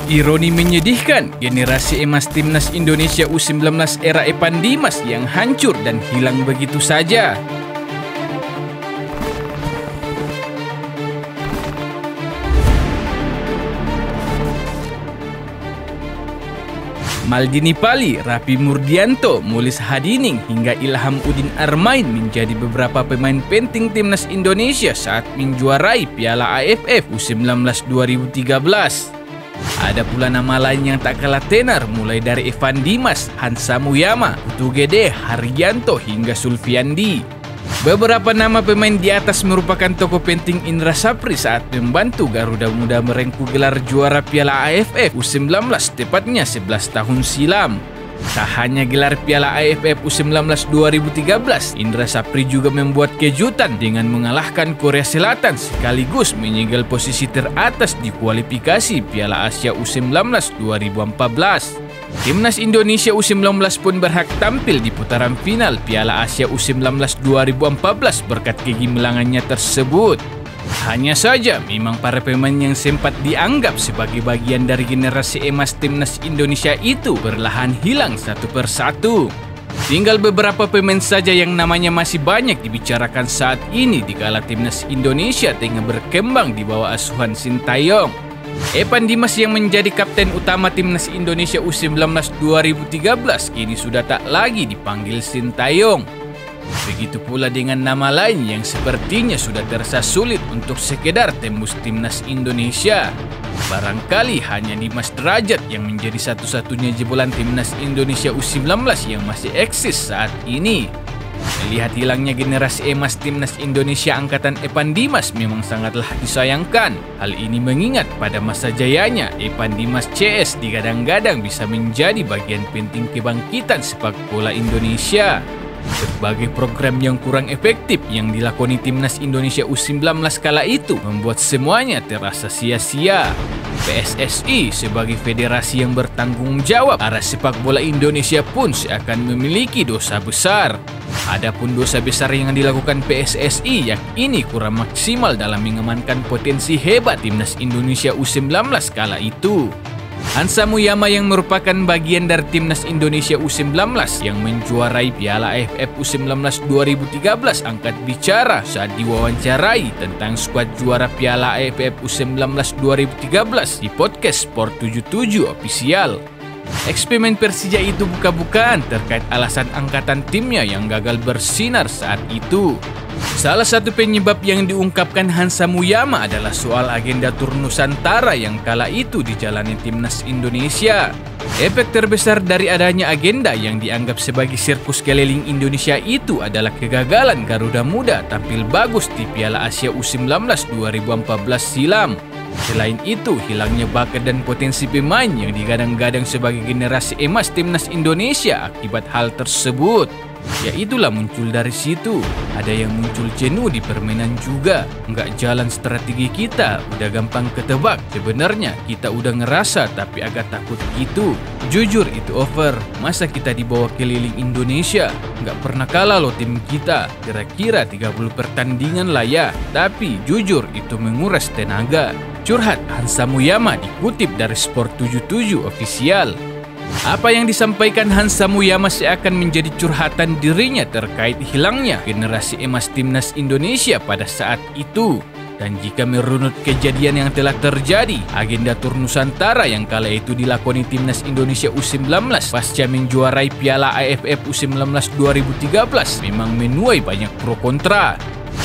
Ironi menyedihkan, generasi emas timnas Indonesia U19 era Evan Dimas yang hancur dan hilang begitu saja. Maldini Pali, Rapi Murdianto, Mulis Hadining hingga Ilham Udin Armain menjadi beberapa pemain penting timnas Indonesia saat menjuarai Piala AFF U19 2013. Ada pula nama lain yang tak kalah tenar, mulai dari Evan Dimas, Hansa Muyama, Putu Gede, Haryanto hingga Sulfiandi. Beberapa nama pemain di atas merupakan tokoh penting Indra Sapri saat membantu Garuda Muda merengkuh gelar juara Piala AFF U19 tepatnya 11 tahun silam. Tak hanya gelar Piala AFF U19 2013, Indra Sapri juga membuat kejutan dengan mengalahkan Korea Selatan sekaligus menyegel posisi teratas di kualifikasi Piala Asia U19 2014. Timnas Indonesia U19 pun berhak tampil di putaran final Piala Asia U19 2014 berkat kegemilangannya tersebut. Hanya saja, memang para pemain yang sempat dianggap sebagai bagian dari generasi emas timnas Indonesia itu perlahan hilang satu persatu. Tinggal beberapa pemain saja yang namanya masih banyak dibicarakan saat ini dikala timnas Indonesia tengah berkembang di bawah asuhan Sintayong. Evan Dimas yang menjadi kapten utama timnas Indonesia U19 2013 kini sudah tak lagi dipanggil Sintayong. Begitu pula dengan nama lain yang sepertinya sudah terasa sulit untuk sekedar tembus timnas Indonesia. Barangkali hanya Dimas Derajat yang menjadi satu-satunya jebolan timnas Indonesia U19 yang masih eksis saat ini. Melihat hilangnya generasi emas timnas Indonesia angkatan Evan Dimas memang sangatlah disayangkan. Hal ini mengingat pada masa jayanya Evan Dimas CS digadang-gadang bisa menjadi bagian penting kebangkitan sepak bola Indonesia. Berbagai program yang kurang efektif yang dilakoni timnas Indonesia U19 kala itu membuat semuanya terasa sia-sia. PSSI sebagai federasi yang bertanggung jawab atas sepak bola Indonesia pun seakan memiliki dosa besar. Adapun dosa besar yang dilakukan PSSI yang ini kurang maksimal dalam mengamankan potensi hebat timnas Indonesia U19 kala itu. Hansa Muyama yang merupakan bagian dari timnas Indonesia U19 yang menjuarai Piala AFF U19 2013 angkat bicara saat diwawancarai tentang skuad juara Piala AFF U19 2013 di podcast Sport 77 Official. Eksperimen Persija itu buka-bukaan terkait alasan angkatan timnya yang gagal bersinar saat itu. Salah satu penyebab yang diungkapkan Hansa Muyama adalah soal agenda tur Nusantara yang kala itu dijalani timnas Indonesia. Efek terbesar dari adanya agenda yang dianggap sebagai sirkus keliling Indonesia itu adalah kegagalan Garuda Muda tampil bagus di Piala Asia U19 2014 silam. Selain itu, hilangnya bakat dan potensi pemain yang digadang-gadang sebagai generasi emas timnas Indonesia akibat hal tersebut. Ya itulah muncul dari situ. Ada yang muncul jenuh di permainan juga. Nggak jalan strategi kita, udah gampang ketebak. Sebenarnya kita udah ngerasa tapi agak takut gitu. Jujur itu over. Masa kita dibawa keliling Indonesia? Nggak pernah kalah loh tim kita. Kira-kira 30 pertandingan lah ya. Tapi jujur itu menguras tenaga. Curhat Hansa Muyama dikutip dari Sport 77 Official. Apa yang disampaikan Hansa Muyama seakan menjadi curhatan dirinya terkait hilangnya generasi emas timnas Indonesia pada saat itu. Dan jika merunut kejadian yang telah terjadi, agenda tur Nusantara yang kala itu dilakoni timnas Indonesia U19 pasca menjuarai Piala AFF U19 2013 memang menuai banyak pro kontra.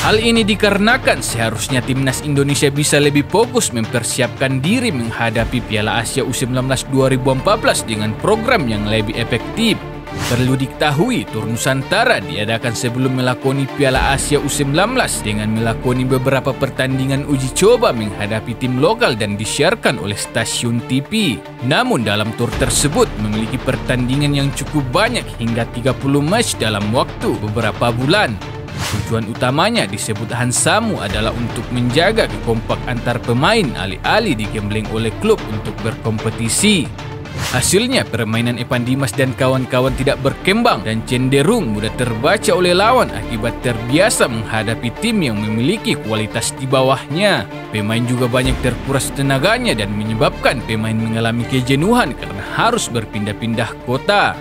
Hal ini dikarenakan seharusnya timnas Indonesia bisa lebih fokus mempersiapkan diri menghadapi Piala Asia U19 2014 dengan program yang lebih efektif. Perlu diketahui, tur Nusantara diadakan sebelum melakoni Piala Asia U19 dengan melakoni beberapa pertandingan uji coba menghadapi tim lokal dan disiarkan oleh stasiun TV. Namun dalam tur tersebut memiliki pertandingan yang cukup banyak hingga 30 match dalam waktu beberapa bulan. Tujuan utamanya disebut Hansamu adalah untuk menjaga kekompak antar pemain alih-alih digembleng oleh klub untuk berkompetisi. Hasilnya, permainan Evan Dimas dan kawan-kawan tidak berkembang dan cenderung mudah terbaca oleh lawan akibat terbiasa menghadapi tim yang memiliki kualitas di bawahnya. Pemain juga banyak terkuras tenaganya dan menyebabkan pemain mengalami kejenuhan karena harus berpindah-pindah kota.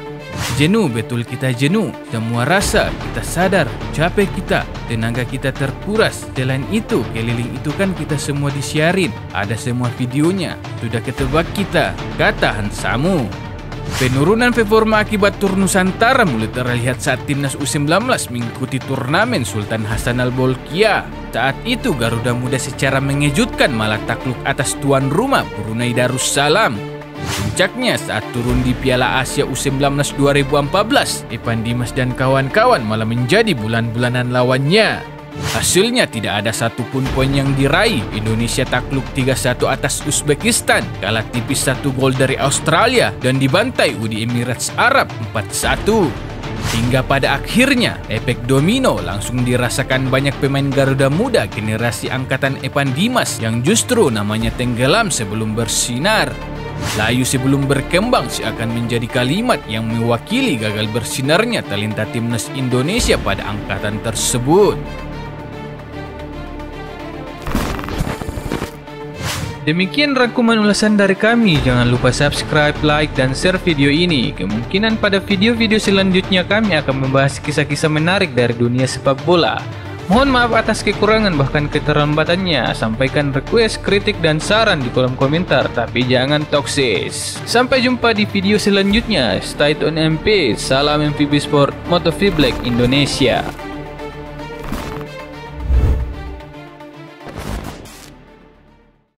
Jenuh, betul kita jenuh. Semua rasa, kita sadar, capek kita, tenaga kita terkuras. Selain itu, keliling itu kan kita semua disiarin. Ada semua videonya, sudah ketebak kita, kata Hansamu. Penurunan performa akibat tur Nusantara mulai terlihat saat timnas U19 mengikuti turnamen Sultan Hasanal Bolkiah. Saat itu Garuda Muda secara mengejutkan malah takluk atas tuan rumah Brunei Darussalam. Puncaknya saat turun di Piala Asia U19 2014, Evan Dimas dan kawan-kawan malah menjadi bulan-bulanan lawannya. Hasilnya tidak ada satupun poin yang diraih. Indonesia takluk 3-1 atas Uzbekistan, kalah tipis 1 gol dari Australia, dan dibantai Uni Emirat Arab 4-1. Hingga pada akhirnya, efek domino langsung dirasakan banyak pemain Garuda Muda generasi angkatan Evan Dimas yang justru namanya tenggelam sebelum bersinar. Layu sebelum berkembang seakan menjadi kalimat yang mewakili gagal bersinarnya talenta timnas Indonesia pada angkatan tersebut. Demikian rangkuman ulasan dari kami. Jangan lupa subscribe, like, dan share video ini. Kemungkinan pada video-video selanjutnya kami akan membahas kisah-kisah menarik dari dunia sepak bola. Mohon maaf atas kekurangan bahkan keterlambatannya. Sampaikan request, kritik, dan saran di kolom komentar, tapi jangan toksis. Sampai jumpa di video selanjutnya. Stay tune MP. Salam MVB Sport, MotoV Black Indonesia.